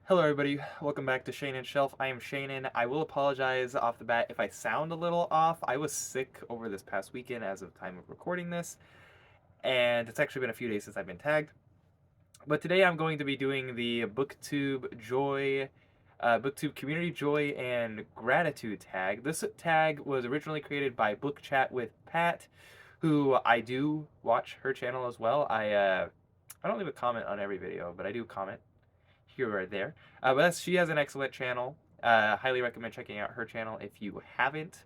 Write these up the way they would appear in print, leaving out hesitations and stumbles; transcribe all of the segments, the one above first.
Hello everybody, welcome back to Shane and Shelf. I am Shanen. I will apologize off the bat if I sound a little off. I was sick over this past weekend as of time of recording this, and it's actually been a few days since I've been tagged. But today I'm going to be doing the BookTube Community Joy and Gratitude tag. This tag was originally created by Book Chat with Pat, who I do watch her channel as well. I don't leave a comment on every video, but I do comment here or there. But she has an excellent channel. Highly recommend checking out her channel if you haven't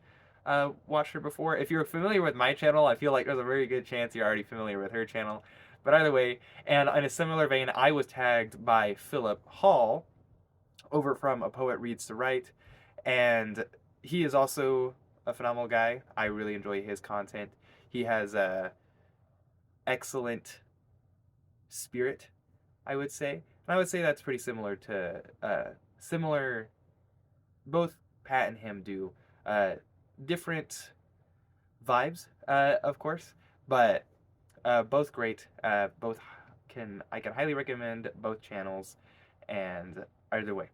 watched her before. If you're familiar with my channel, I feel like there's a very good chance you're already familiar with her channel. But either way, and in a similar vein, I was tagged by Philip Hall over from A Poet Reads to Write, and he is also a phenomenal guy. I really enjoy his content. He has a excellent spirit, I would say. And I would say that's pretty similar to both Pat and him do different vibes, of course, but both great. Both I can highly recommend both channels, and either way,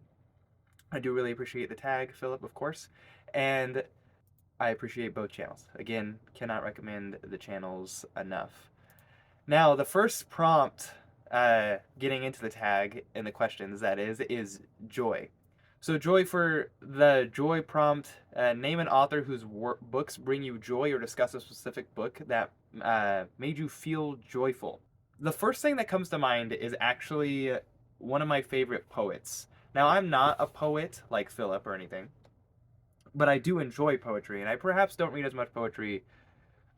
I do really appreciate the tag, Philip, of course, and I appreciate both channels. Again, cannot recommend the channels enough. Now, the first prompt, getting into the tag and the questions, that is joy. So, joy for the joy prompt, name an author whose books bring you joy or discuss a specific book that made you feel joyful. The first thing that comes to mind is actually one of my favorite poets. Now, I'm not a poet like Philip or anything, but I do enjoy poetry, and I perhaps don't read as much poetry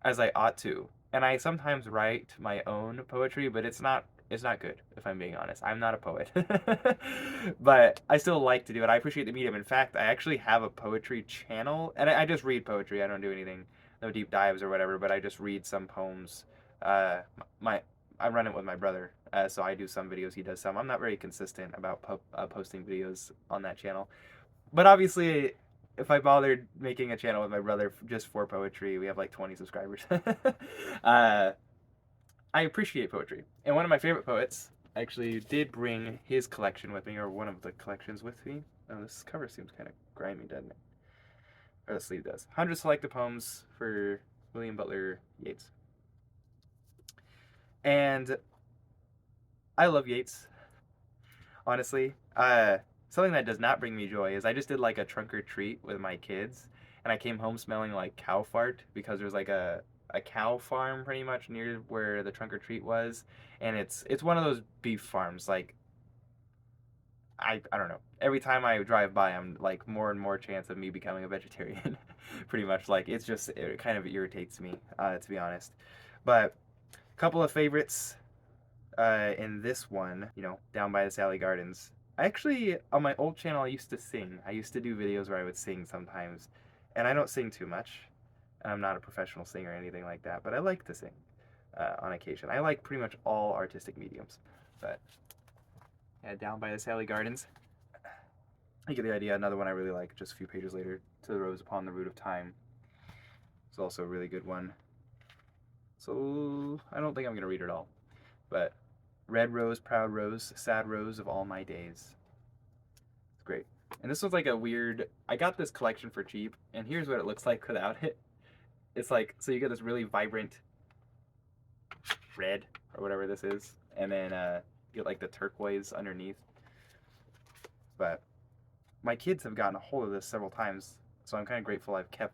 as I ought to. And I sometimes write my own poetry, but it's not good, if I'm being honest. I'm not a poet. But I still like to do it. I appreciate the medium. In fact, I actually have a poetry channel, and I just read poetry. I don't do anything, no deep dives or whatever, but I just read some poems. My I run it with my brother, so I do some videos, he does some. I'm not very consistent about posting videos on that channel. But obviously, if I bothered making a channel with my brother just for poetry, we have like 20 subscribers. uh, I appreciate poetry. And one of my favorite poets actually did bring his collection with me, or one of the collections with me. Oh, this cover seems kind of grimy, doesn't it? Or the sleeve does. 100 selected poems for William Butler Yeats. And I love Yeats, honestly. Something that does not bring me joy is I just did like a trunk or treat with my kids, and I came home smelling like cow fart because there's like a cow farm pretty much near where the trunk or treat was, and it's one of those beef farms. Like I don't know. Every time I drive by, I'm like more and more chance of me becoming a vegetarian. Pretty much, like it kind of irritates me, to be honest. But a couple of favorites in this one, down by the Sally Gardens. I actually, on my old channel, I used to sing. I used to do videos where I would sing sometimes, and I don't sing too much. I'm not a professional singer or anything like that, but I like to sing on occasion. I like pretty much all artistic mediums, but yeah, down by the Sally Gardens. You get the idea. Another one I really like, just a few pages later, To the Rose Upon the Root of Time. It's also a really good one. So I don't think I'm gonna read it all, but Red Rose, Proud Rose, Sad Rose of All My Days. It's great. And this was like a weird. I got this collection for cheap, and here's what it looks like without it. It's like, so you get this really vibrant red or whatever this is, and then you get like the turquoise underneath. But my kids have gotten a hold of this several times, so I'm kind of grateful I've kept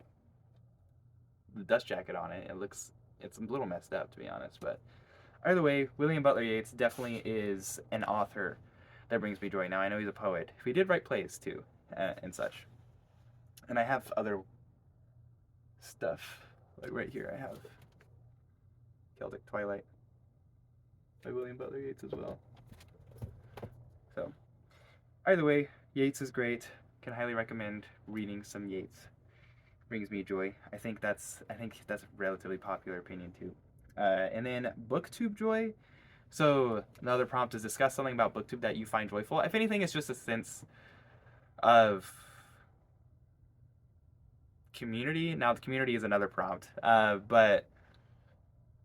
the dust jacket on it. It's a little messed up, to be honest, but either way, William Butler Yeats definitely is an author that brings me joy. Now, I know he's a poet. He did write plays, too, and such. And I have other stuff. Like right here, I have Celtic Twilight by William Butler Yeats as well. So, either way, Yeats is great. Can highly recommend reading some Yeats. Brings me joy. I think that's a relatively popular opinion, too. And then BookTube joy. So another prompt is discuss something about BookTube that you find joyful. If anything, it's just a sense of community. Now the community is another prompt, but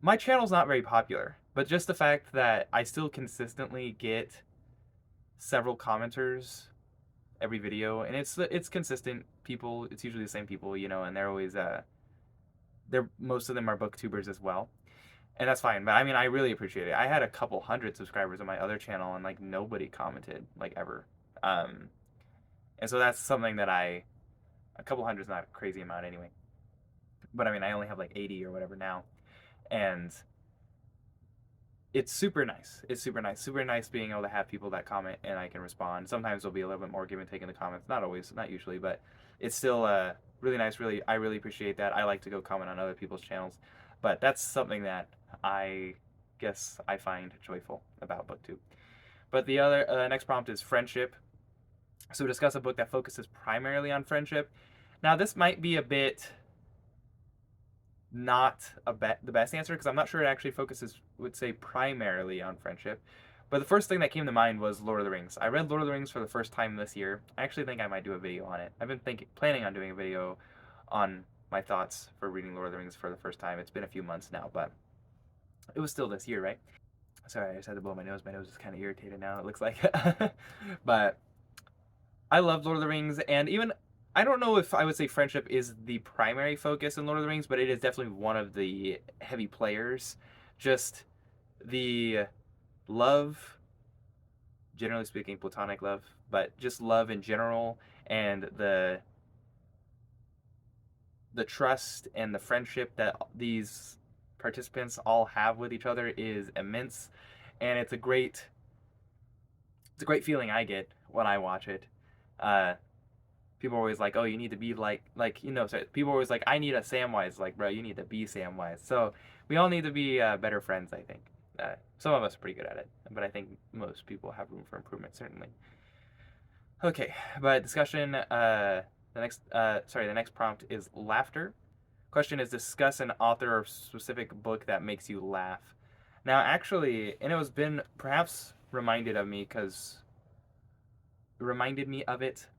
my channel's not very popular. But just the fact that I still consistently get several commenters every video, and it's consistent people. It's usually the same people, you know, and they're always they're most of them are booktubers as well, and that's fine. But I mean, I really appreciate it. I had a couple hundred subscribers on my other channel, and like nobody commented like ever. Um, and so that's something that a couple hundred is not a crazy amount anyway. But I mean, I only have like 80 or whatever now, and it's super nice. It's super nice being able to have people that comment and I can respond. Sometimes there'll be a little bit more give and take in the comments. Not always, not usually, but it's still really nice. Really, I really appreciate that. I like to go comment on other people's channels, but that's something that I guess I find joyful about BookTube. But the other next prompt is friendship. So discuss a book that focuses primarily on friendship. Now this might be a bit not the best answer because I'm not sure it actually focuses, would say, primarily on friendship. But the first thing that came to mind was Lord of the Rings. I read Lord of the Rings for the first time this year. I actually think I might do a video on it. I've been planning on doing a video on my thoughts for reading Lord of the Rings for the first time. It's been a few months now, but it was still this year, right? Sorry, I just had to blow my nose. My nose is kind of irritated now, it looks like. But I love Lord of the Rings, and even I don't know if I would say friendship is the primary focus in Lord of the Rings, but it is definitely one of the heavy players. Just the love, generally speaking, platonic love, but just love in general, and the trust and the friendship that these participants all have with each other is immense, and it's a great feeling I get when I watch it. People are always like, oh, you need to be like you know. So people are always like, I need a Samwise. Like, bro, you need to be Samwise. So we all need to be better friends, I think. Some of us are pretty good at it, but I think most people have room for improvement, certainly. Okay, but discussion. The next prompt is laughter. Question is discuss an author or specific book that makes you laugh. Now, actually, and it was been perhaps reminded of it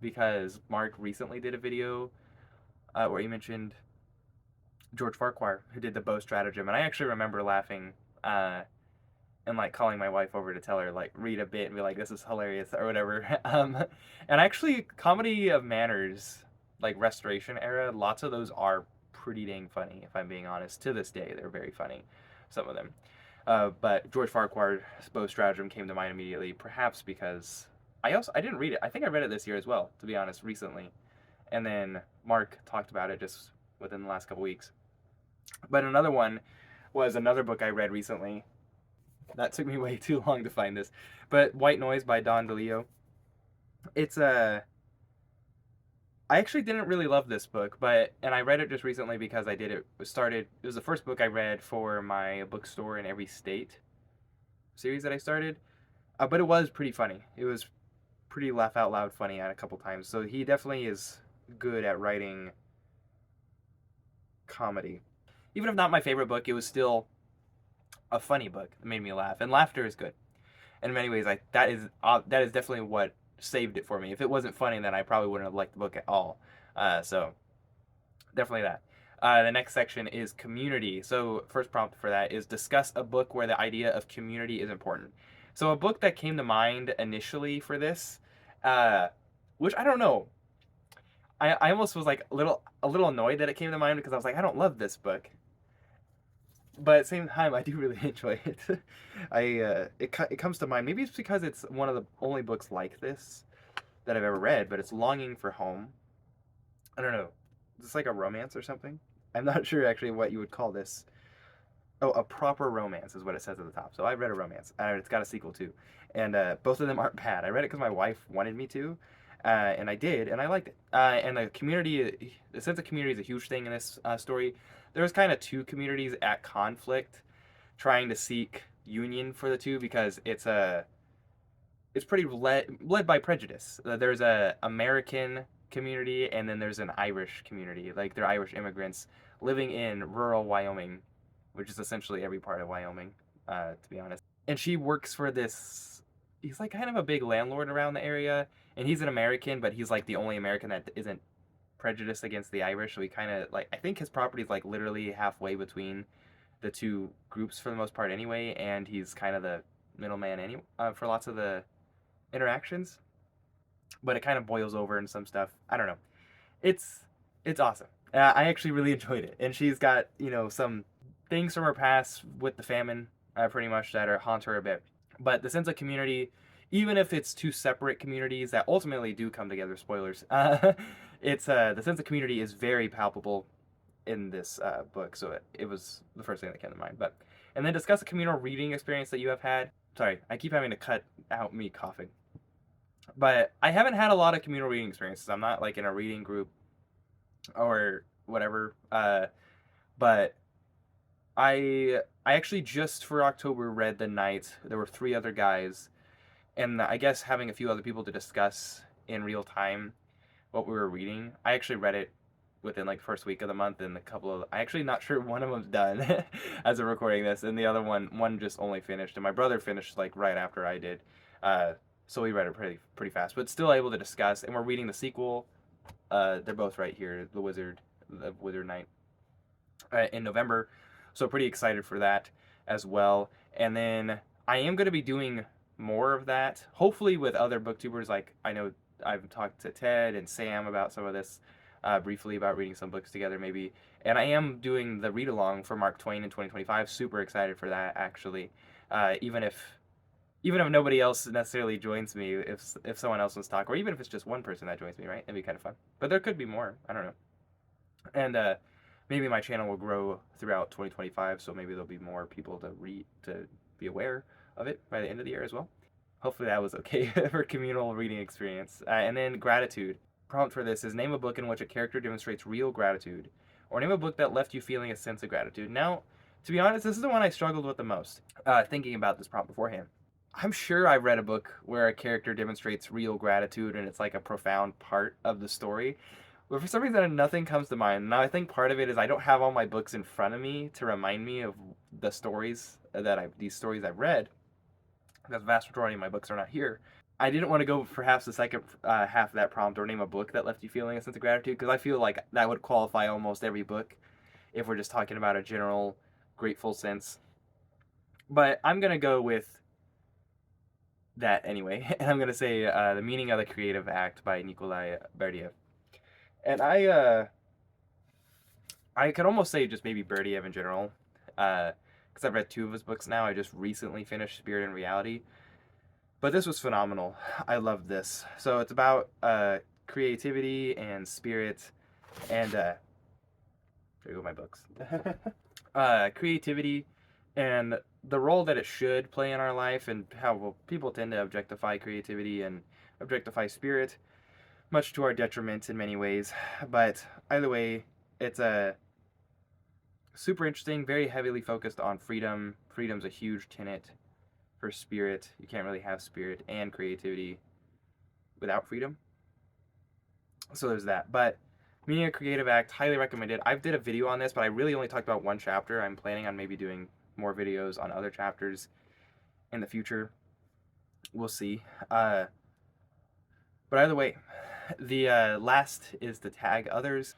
because Mark recently did a video where he mentioned George Farquhar, who did the Bow Stratagem, and I actually remember laughing and like calling my wife over to tell her like read a bit and be like, this is hilarious or whatever. And actually, comedy of manners, like Restoration era, lots of those are pretty dang funny. If I'm being honest, to this day they're very funny, some of them. But George Farquhar's Bow Stratagem came to mind immediately, perhaps because I didn't read it. I think I read it this year as well, to be honest, recently. And then Mark talked about it just within the last couple weeks. But another one was another book I read recently. That took me way too long to find this. But White Noise by Don DeLeo. It's a I actually didn't really love this book, and I read it just recently because it was the first book I read for my bookstore in every state series that I started. But it was pretty funny. It was pretty laugh out loud funny at a couple times. So he definitely is good at writing comedy. Even if not my favorite book, it was still a funny book that made me laugh. And laughter is good. And in many ways, that is definitely what saved it for me. If it wasn't funny, then I probably wouldn't have liked the book at all. So definitely that. The next section is community. So first prompt for that is discuss a book where the idea of community is important. So a book that came to mind initially for this, which I don't know. I almost was like a little annoyed that it came to mind because I was like, I don't love this book. But at the same time, I do really enjoy it. It comes to mind. Maybe it's because it's one of the only books like this that I've ever read, but it's Longing for Home. I don't know. Is this like a romance or something? I'm not sure actually what you would call this. Oh, a proper romance is what it says at the top. So I read a romance. It's got a sequel too. And both of them aren't bad. I read it because my wife wanted me to. And I did, and I liked it. And the sense of community is a huge thing in this story. There was kind of two communities at conflict, trying to seek union for the two because it's pretty led by prejudice. There's a American community, and then there's an Irish community. Like they're Irish immigrants living in rural Wyoming, which is essentially every part of Wyoming, to be honest. And she works for this. He's like kind of a big landlord around the area, and he's an American, but he's like the only American that isn't prejudiced against the Irish. So he kind of like, I think his property is like literally halfway between the two groups for the most part anyway, and he's kind of the middleman for lots of the interactions, but it kind of boils over in some stuff. I don't know. It's it's awesome. I actually really enjoyed it, and she's got some things from her past with the famine, pretty much that are haunt her a bit. But the sense of community, even if it's two separate communities that ultimately do come together, spoilers, it's the sense of community is very palpable in this book. So it was the first thing that came to mind. But and then discuss a communal reading experience that you have had. Sorry, I keep having to cut out me coughing. But I haven't had a lot of communal reading experiences. I'm not like in a reading group or whatever. But I actually just for October read The Night. There were 3 other guys, and I guess having a few other people to discuss in real time what we were reading. I actually read it within like first week of the month, and a couple of I actually not sure one of them's done as of recording this, and the other one just only finished, and my brother finished like right after I did. So we read it pretty fast, but still able to discuss, and we're reading the sequel. They're both right here, The Wizard Knight, in November. So pretty excited for that as well. And then I am going to be doing more of that, hopefully with other booktubers. Like I know I've talked to Ted and Sam about some of this, briefly about reading some books together maybe. And I am doing the read along for Mark Twain in 2025. Super excited for that actually. Even if nobody else necessarily joins me, if someone else wants to talk, or even if it's just one person that joins me, right? It'd be kind of fun. But there could be more. I don't know. And maybe my channel will grow throughout 2025, so maybe there'll be more people to be aware of it by the end of the year as well. Hopefully that was okay for communal reading experience. And then gratitude. Prompt for this is name a book in which a character demonstrates real gratitude, or name a book that left you feeling a sense of gratitude. Now, to be honest, this is the one I struggled with the most, thinking about this prompt beforehand. I'm sure I read a book where a character demonstrates real gratitude and it's like a profound part of the story. But for some reason, nothing comes to mind. Now, I think part of it is I don't have all my books in front of me to remind me of the stories these stories I've read, because the vast majority of my books are not here. I didn't want to go perhaps the second half of that prompt, or name a book that left you feeling a sense of gratitude, because I feel like that would qualify almost every book if we're just talking about a general grateful sense. But I'm going to go with that anyway, and I'm going to say The Meaning of the Creative Act by Nikolai Berdiev. And I could almost say just maybe Berdiev in general, because I've read 2 of his books now. I just recently finished Spirit and Reality, but this was phenomenal. I loved this. So it's about creativity and spirit, and there go my books. Creativity and the role that it should play in our life, and how people tend to objectify creativity and objectify spirit, much to our detriment in many ways. But either way, it's a super interesting, very heavily focused on freedom. Freedom's a huge tenet for spirit. You can't really have spirit and creativity without freedom. So there's that. But Meaning a Creative Act, highly recommended. I did a video on this, but I really only talked about one chapter. I'm planning on maybe doing more videos on other chapters in the future. We'll see. But either way, the last is to tag others.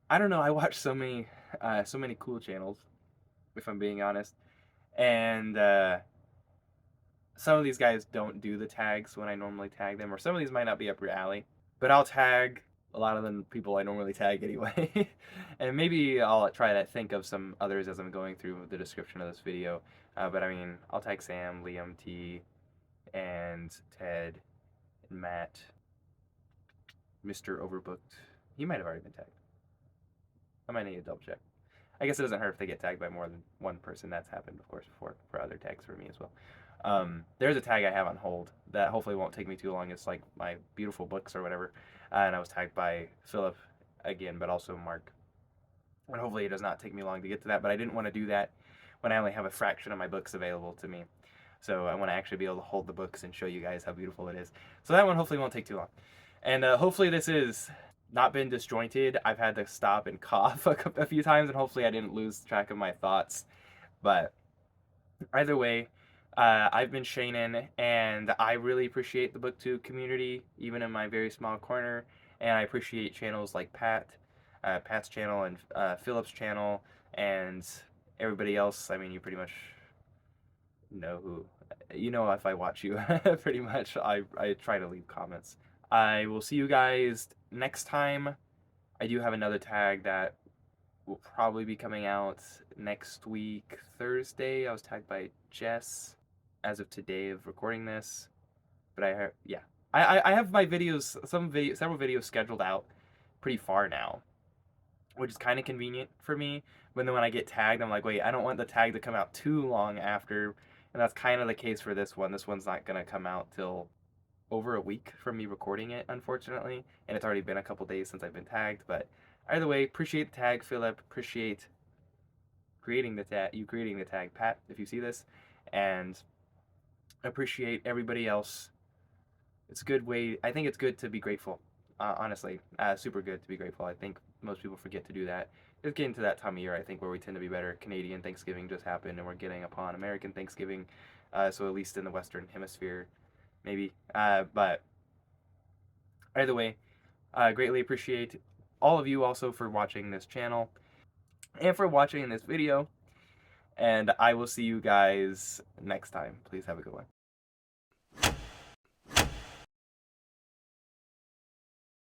I don't know. I watch so many cool channels, if I'm being honest, and some of these guys don't do the tags when I normally tag them, or some of these might not be up your alley. But I'll tag a lot of them people I normally tag anyway, and maybe I'll try to think of some others as I'm going through the description of this video. But I mean, I'll tag Sam, Liam, T, and Ted, and Matt, Mr. Overbooked. He might have already been tagged. I might need to double check. I guess it doesn't hurt if they get tagged by more than one person. That's happened, of course, before for other tags for me as well. There's a tag I have on hold that hopefully won't take me too long. It's like my beautiful books or whatever. And I was tagged by Philip again, but also Mark. And hopefully it does not take me long to get to that. But I didn't want to do that when I only have a fraction of my books available to me. So I want to actually be able to hold the books and show you guys how beautiful it is. So that one hopefully won't take too long. And hopefully this is not been disjointed. I've had to stop and cough a few times, and hopefully I didn't lose track of my thoughts. But either way, I've been Shannon, and I really appreciate the BookTube community, even in my very small corner. And I appreciate channels like Pat's channel, and Philip's channel, and everybody else. I mean, you pretty much know who you know, if I watch you, pretty much, I try to leave comments. I will see you guys next time. I do have another tag that will probably be coming out next week, Thursday. I was tagged by Jess as of today of recording this, but yeah, I have my videos, several videos scheduled out pretty far now, which is kind of convenient for me. But then when I get tagged, I'm like, wait, I don't want the tag to come out too long after, and that's kind of the case for this one. This one's not gonna come out till over a week from me recording it, unfortunately, and it's already been a couple days since I've been tagged. But either way, appreciate the tag, Philip. Appreciate creating the tag, Pat, if you see this, and appreciate everybody else. It's a good way. I think it's good to be grateful. Honestly, super good to be grateful. I think most people forget to do that. It's getting to that time of year, I think, where we tend to be better. Canadian Thanksgiving just happened, and we're getting upon American Thanksgiving. So at least in the Western Hemisphere, maybe. But either way, greatly appreciate all of you also for watching this channel and for watching this video. And I will see you guys next time. Please have a good one.